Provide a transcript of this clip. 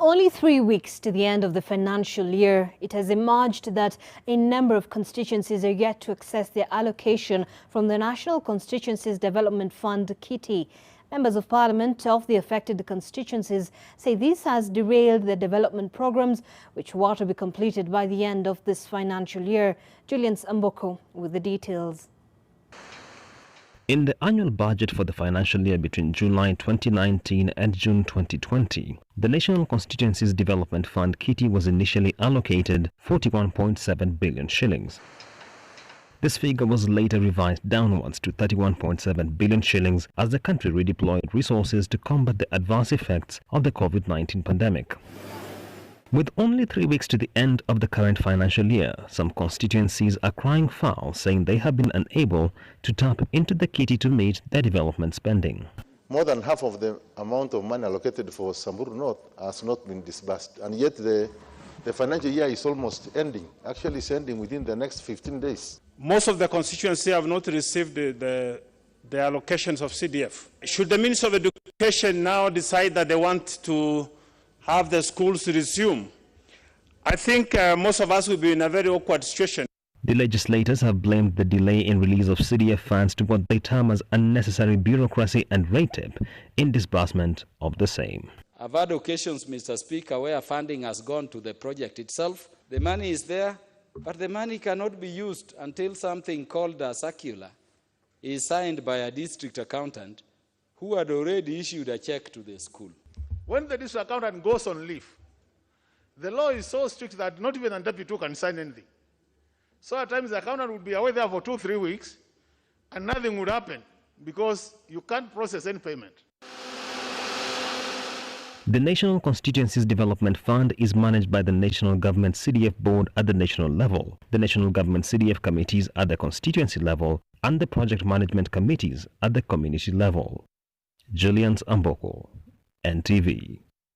Only 3 weeks to the end of the financial year, it has emerged that a number of constituencies are yet to access their allocation from the National Constituencies Development Fund Kitty. Members of Parliament of the affected constituencies say this has derailed their development programs, which were to be completed by the end of this financial year. Julian Amboko with the details. In the annual budget for the financial year between July 2019 and June 2020, the National Constituencies Development Fund Kitty was initially allocated 41.7 billion shillings. This figure was later revised downwards to 31.7 billion shillings as the country redeployed resources to combat the adverse effects of the COVID-19 pandemic. With only 3 weeks to the end of the current financial year, some constituencies are crying foul, saying they have been unable to tap into the kitty to meet their development spending. More than half of the amount of money allocated for Samburu North has not been disbursed, and yet the financial year is almost ending. Actually, it's ending within the next 15 days. Most of the constituencies have not received the allocations of CDF. Should the Minister of Education now decide that they want to have the schools resume, I think most of us will be in a very awkward situation. The legislators have blamed the delay in release of CDF funds to what they term as unnecessary bureaucracy and red tape in disbursement of the same. I've had occasions, Mr. Speaker, where funding has gone to the project itself. The money is there, but the money cannot be used until something called a circular is signed by a district accountant who had already issued a check to the school. When the district accountant goes on leave, the law is so strict that not even a deputy can sign anything. So at times the accountant would be away there for 2-3 weeks and nothing would happen because you can't process any payment. The National Constituencies Development Fund is managed by the National Government CDF Board at the national level, the National Government CDF committees at the constituency level, and the project management committees at the community level. Julian Amboko, NTV.